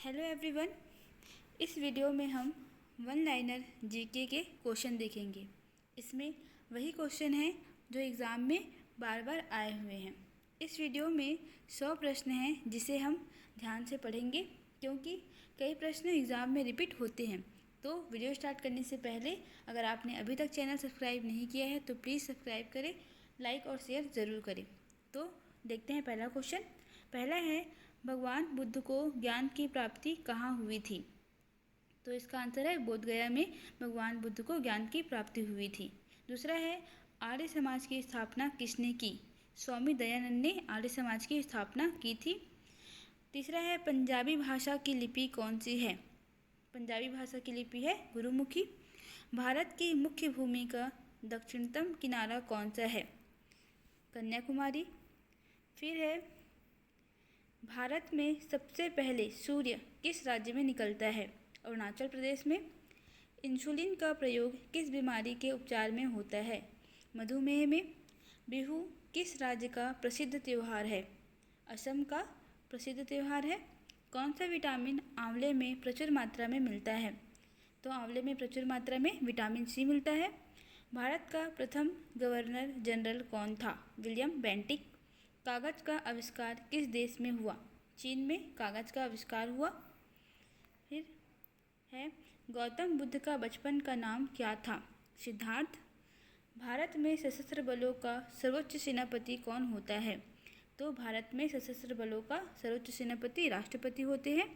Hello everyone. इस video में हम वन लाइनर जीके के क्वेश्चन देखेंगे। इसमें वही क्वेश्चन हैं जो एग्ज़ाम में बार बार आए हुए हैं। इस वीडियो में 100 प्रश्न हैं जिसे हम ध्यान से पढ़ेंगे क्योंकि कई प्रश्न एग्ज़ाम में रिपीट होते हैं। तो वीडियो स्टार्ट करने से पहले अगर आपने अभी तक चैनल सब्सक्राइब नहीं किया है तो प्लीज़ सब्सक्राइब करें, लाइक और शेयर ज़रूर करें। तो देखते हैं पहला क्वेश्चन। पहला है, भगवान बुद्ध को ज्ञान की प्राप्ति कहाँ हुई थी? तो इसका आंसर है बोध गया में भगवान बुद्ध को ज्ञान की प्राप्ति हुई थी। दूसरा है, आर्य समाज की स्थापना किसने की? स्वामी दयानंद ने आर्य समाज की स्थापना की थी। तीसरा है, पंजाबी भाषा की लिपि कौन सी है? पंजाबी भाषा की लिपि है गुरुमुखी। भारत की मुख्य भूमि का दक्षिणतम किनारा कौन सा है? कन्याकुमारी। फिर है, भारत में सबसे पहले सूर्य किस राज्य में निकलता है? अरुणाचल प्रदेश में। इंसुलिन का प्रयोग किस बीमारी के उपचार में होता है? मधुमेह में। बिहू किस राज्य का प्रसिद्ध त्यौहार है? असम का प्रसिद्ध त्यौहार है। कौन सा विटामिन आंवले में प्रचुर मात्रा में मिलता है? तो आंवले में प्रचुर मात्रा में विटामिन सी मिलता है। भारत का प्रथम गवर्नर जनरल कौन था? William Bentinck. कागज़ का आविष्कार किस देश में हुआ? चीन में कागज़ का आविष्कार हुआ। फिर है, गौतम बुद्ध का बचपन का नाम क्या था? सिद्धार्थ। भारत में सशस्त्र बलों का सर्वोच्च सेनापति कौन होता है? तो भारत में सशस्त्र बलों का सर्वोच्च सेनापति राष्ट्रपति होते हैं।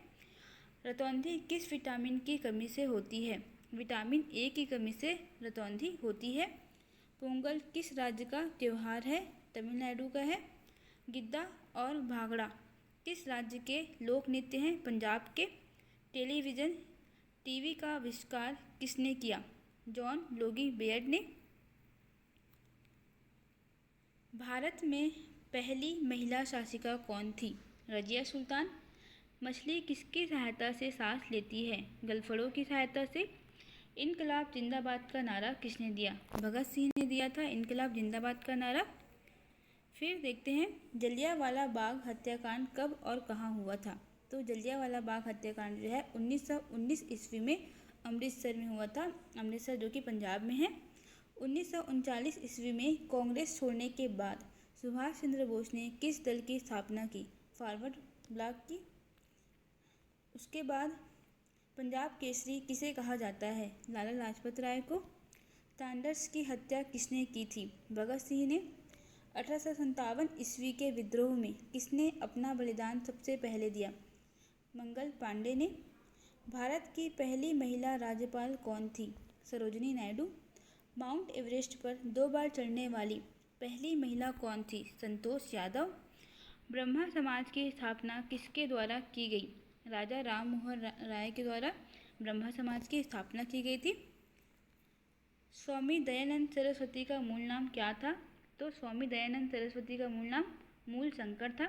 रतौंधी किस विटामिन की कमी से होती है? विटामिन ए की कमी से रतौंधी होती है। पोंगल किस राज्य का त्यौहार है? तमिलनाडु का है। गिद्दा और भांगड़ा किस राज्य के लोक नृत्य हैं? पंजाब के। टेलीविज़न टीवी का आविष्कार किसने किया? जॉन लोगी बेयर्ड ने। भारत में पहली महिला शासिका कौन थी? रजिया सुल्तान। मछली किसकी सहायता से सांस लेती है? गलफड़ों की सहायता से। इनकलाब जिंदाबाद का नारा किसने दिया? भगत सिंह ने दिया था इनकलाब जिंदाबाद का नारा। फिर देखते हैं, जलियांवाला बाग हत्याकांड कब और कहाँ हुआ था? तो जलियांवाला बाग हत्याकांड जो है 1919 ईस्वी में अमृतसर में हुआ था। अमृतसर जो कि पंजाब में है। 1939 ईस्वी में कांग्रेस छोड़ने के बाद सुभाष चंद्र बोस ने किस दल की स्थापना की? फॉरवर्ड ब्लॉक की। उसके बाद पंजाब केसरी किसे कहा जाता है? लाला लाजपत राय को। टांडर्स की हत्या किसने की थी? भगत सिंह ने। 1857 ईस्वी के विद्रोह में किसने अपना बलिदान सबसे पहले दिया? मंगल पांडे ने। भारत की पहली महिला राज्यपाल कौन थी? सरोजिनी नायडू। माउंट एवरेस्ट पर 2 बार चढ़ने वाली पहली महिला कौन थी? संतोष यादव। ब्रह्मा समाज की स्थापना किसके द्वारा की गई? राजा राम मोहन राय के द्वारा ब्रह्मा समाज की स्थापना की गई थी। स्वामी दयानंद सरस्वती का मूल नाम क्या था? तो स्वामी दयानंद सरस्वती का मूल नाम मूल शंकर था।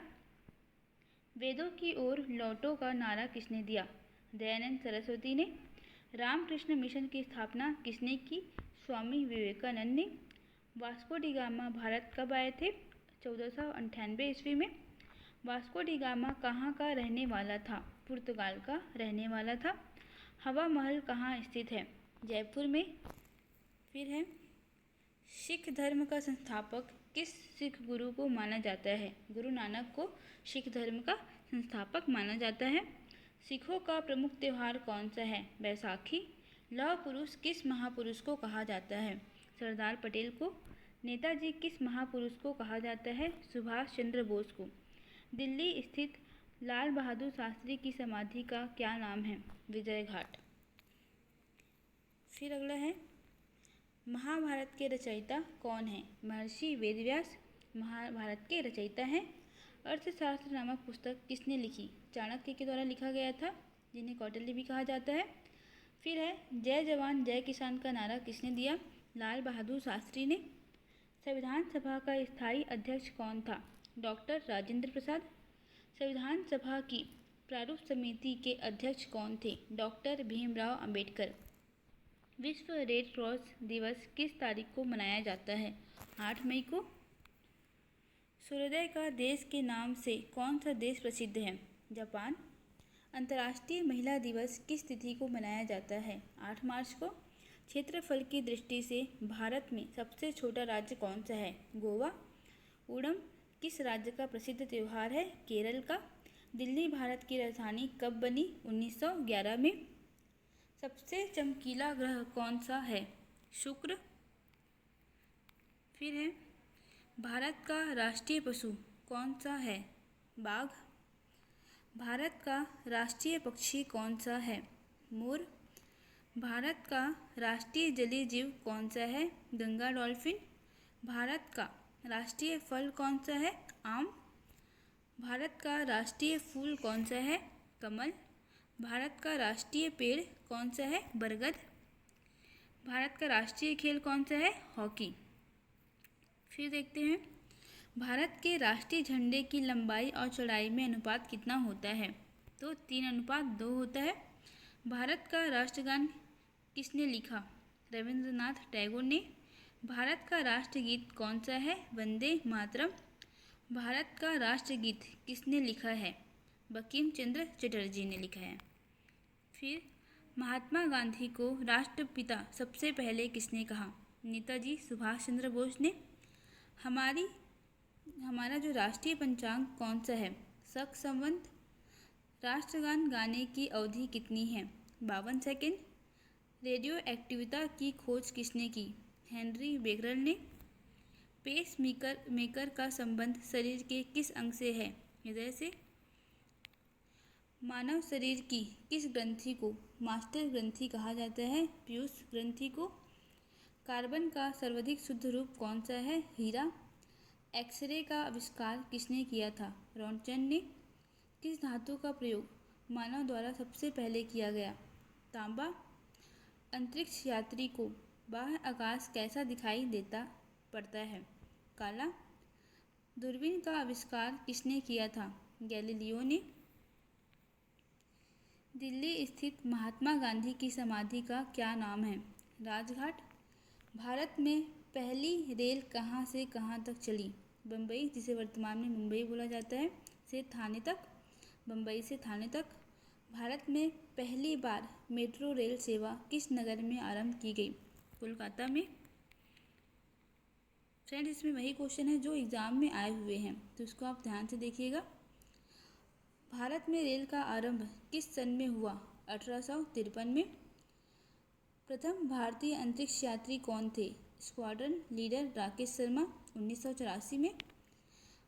वेदों की ओर लौटो का नारा किसने दिया? दयानंद सरस्वती ने। रामकृष्ण मिशन की स्थापना किसने की? स्वामी विवेकानंद ने। वास्को डी गामा भारत कब आए थे? 1498 ईस्वी में। वास्को डी गामा कहाँ का रहने वाला था? पुर्तगाल का रहने वाला था। हवा महल कहाँ स्थित है? जयपुर में। फिर है, सिख धर्म का संस्थापक किस सिख गुरु को माना जाता है? गुरु नानक को सिख धर्म का संस्थापक माना जाता है। सिखों का प्रमुख त्यौहार कौन सा है? बैसाखी। लौह पुरुष किस महापुरुष को कहा जाता है? सरदार पटेल को। नेताजी किस महापुरुष को कहा जाता है? सुभाष चंद्र बोस को। दिल्ली स्थित लाल बहादुर शास्त्री की समाधि का क्या नाम है? विजय घाट। फिर अगला है, महाभारत के रचयिता कौन है? महर्षि वेदव्यास महाभारत के रचयिता हैं। अर्थशास्त्र नामक पुस्तक किसने लिखी? चाणक्य के द्वारा लिखा गया था, जिन्हें कौटिल्य भी कहा जाता है। फिर है, जय जवान जय किसान का नारा किसने दिया? लाल बहादुर शास्त्री ने। संविधान सभा का स्थायी अध्यक्ष कौन था? डॉक्टर राजेंद्र प्रसाद। संविधान सभा की प्रारूप समिति के अध्यक्ष कौन थे? डॉक्टर भीमराव अंबेडकर। विश्व रेड क्रॉस दिवस किस तारीख को मनाया जाता है? 8 मई को। सूर्योदय का देश के नाम से कौन सा देश प्रसिद्ध है? जापान। अंतर्राष्ट्रीय महिला दिवस किस तिथि को मनाया जाता है? 8 मार्च को। क्षेत्रफल की दृष्टि से भारत में सबसे छोटा राज्य कौन सा है? गोवा। ओणम किस राज्य का प्रसिद्ध त्यौहार है? केरल का। दिल्ली भारत की राजधानी कब बनी? 1911 में। सबसे चमकीला ग्रह कौन सा है? शुक्र। फिर है, भारत का राष्ट्रीय पशु कौन सा है? बाघ। भारत का राष्ट्रीय पक्षी कौन सा है? मोर। भारत का राष्ट्रीय जलीय जीव कौन सा है? गंगा डॉल्फिन। भारत का राष्ट्रीय फल कौन सा है? आम। भारत का राष्ट्रीय फूल कौन सा है? कमल। भारत का राष्ट्रीय पेड़ कौन सा है? बरगद। भारत का राष्ट्रीय खेल कौन सा है? हॉकी। फिर देखते हैं, भारत के राष्ट्रीय झंडे की लंबाई और चौड़ाई में अनुपात कितना होता है? तो 3:2 होता है। भारत का राष्ट्रगान किसने लिखा? रविंद्रनाथ टैगोर ने। भारत का राष्ट्रगीत कौन सा है? वंदे मातरम। भारत का राष्ट्रगीत किसने लिखा है? बंकिम चंद्र चटर्जी ने लिखा है। फिर, महात्मा गांधी को राष्ट्रपिता सबसे पहले किसने कहा? नेताजी सुभाष चंद्र बोस ने। हमारा जो राष्ट्रीय पंचांग कौन सा है? शक संवत। राष्ट्रगान गाने की अवधि कितनी है? 52 सेकेंड। रेडियो एक्टिविता की खोज किसने की? हेनरी बेकरल ने। पेस मेकर का संबंध शरीर के किस अंग से है? हृदय से। मानव शरीर की किस ग्रंथि को मास्टर ग्रंथि कहा जाता है? पीयूष ग्रंथि को। कार्बन का सर्वाधिक शुद्ध रूप कौन सा है? हीरा। एक्सरे का आविष्कार किसने किया था? रॉन्टजन ने। किस धातु का प्रयोग मानव द्वारा सबसे पहले किया गया? तांबा। अंतरिक्ष यात्री को बाह्य आकाश कैसा दिखाई देता पड़ता है? काला। दूरबीन का आविष्कार किसने किया था? गैलीलियो ने। दिल्ली स्थित महात्मा गांधी की समाधि का क्या नाम है? राजघाट। भारत में पहली रेल कहाँ से कहाँ तक चली? बम्बई, जिसे वर्तमान में मुंबई बोला जाता है, से थाने तक। बम्बई से थाने तक। भारत में पहली बार मेट्रो रेल सेवा किस नगर में आरंभ की गई? कोलकाता में। फ्रेंड्स, इसमें वही क्वेश्चन है जो एग्ज़ाम में आए हुए हैं, तो इसको आप ध्यान से देखिएगा। भारत में रेल का आरंभ किस सन में हुआ? 1853 में। प्रथम भारतीय अंतरिक्ष यात्री कौन थे? स्क्वाड्रन लीडर राकेश शर्मा, 1984 में।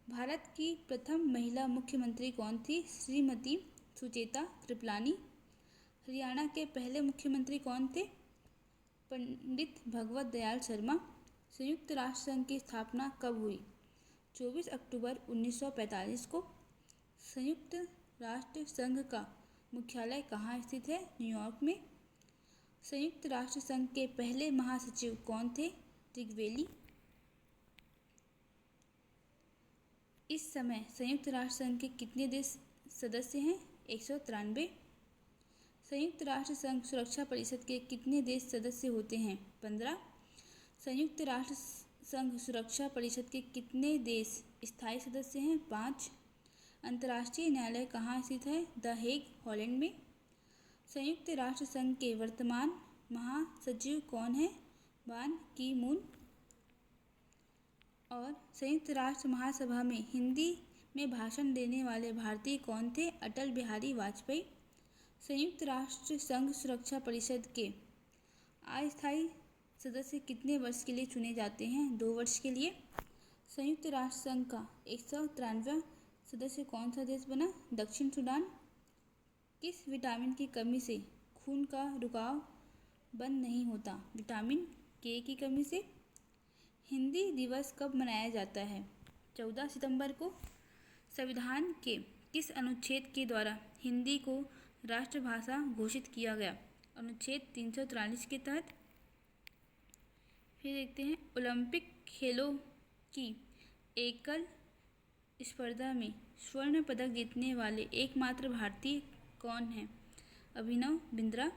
भारत की प्रथम महिला मुख्यमंत्री कौन थी? श्रीमती सुचेता कृपलानी। हरियाणा के पहले मुख्यमंत्री कौन थे? पंडित भगवत दयाल शर्मा। संयुक्त राष्ट्र संघ की स्थापना कब हुई? 24 अक्टूबर 1945 को। संयुक्त राष्ट्र संघ का मुख्यालय कहाँ स्थित है? न्यूयॉर्क में। संयुक्त राष्ट्र संघ के पहले महासचिव कौन थे? त्रिगवेली। इस समय संयुक्त राष्ट्र संघ के कितने देश सदस्य हैं? 193। संयुक्त राष्ट्र संघ सुरक्षा परिषद के कितने देश सदस्य होते हैं? 15। संयुक्त राष्ट्र संघ सुरक्षा परिषद के कितने देश स्थायी सदस्य हैं? 5। अंतर्राष्ट्रीय न्यायालय कहाँ स्थित है? द हेग, हॉलैंड में। संयुक्त राष्ट्र संघ के वर्तमान महासचिव कौन है? बान की मून। और संयुक्त राष्ट्र महासभा में हिंदी में भाषण देने वाले भारतीय कौन थे? अटल बिहारी वाजपेयी। संयुक्त राष्ट्र संघ सुरक्षा परिषद के अस्थायी सदस्य कितने वर्ष के लिए चुने जाते हैं? 2 वर्ष के लिए। संयुक्त राष्ट्र संघ का 193वां सदस्य कौन सा देश बना? दक्षिण सूडान। किस विटामिन की कमी से खून का रुकाव बंद नहीं होता? विटामिन के की कमी से। हिंदी दिवस कब मनाया जाता है? 14 सितंबर को। संविधान के किस अनुच्छेद के द्वारा हिंदी को राष्ट्रभाषा घोषित किया गया? अनुच्छेद 343 के तहत। फिर देखते हैं, ओलंपिक खेलों की एकल स्पर्धा में स्वर्ण पदक जीतने वाले एकमात्र भारतीय कौन हैं? अभिनव बिंद्रा।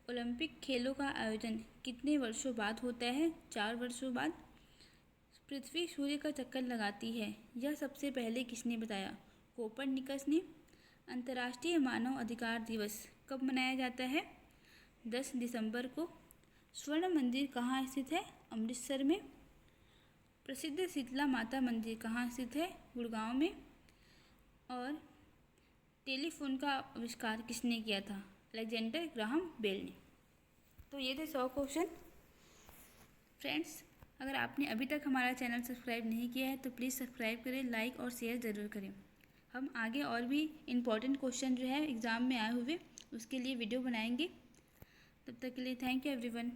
ओलंपिक खेलों का आयोजन कितने वर्षों बाद होता है? 4 वर्षों बाद। पृथ्वी सूर्य का चक्कर लगाती है, यह सबसे पहले किसने बताया? कोपरनिकस ने। अंतर्राष्ट्रीय मानव अधिकार दिवस कब मनाया जाता है? 10 दिसंबर को। स्वर्ण मंदिर कहाँ स्थित है? अमृतसर में। प्रसिद्ध शीतला माता मंदिर कहाँ स्थित है? गुड़गांव में। और टेलीफोन का आविष्कार किसने किया था? अलेक्जेंडर ग्राहम बेल ने। तो ये थे 100 क्वेश्चन। फ्रेंड्स, अगर आपने अभी तक हमारा चैनल सब्सक्राइब नहीं किया है तो प्लीज़ सब्सक्राइब करें, लाइक और शेयर ज़रूर करें। हम आगे और भी इम्पॉर्टेंट क्वेश्चन जो है एग्ज़ाम में आए हुए उसके लिए वीडियो बनाएंगे। तब तक के लिए थैंक यू एवरीवन।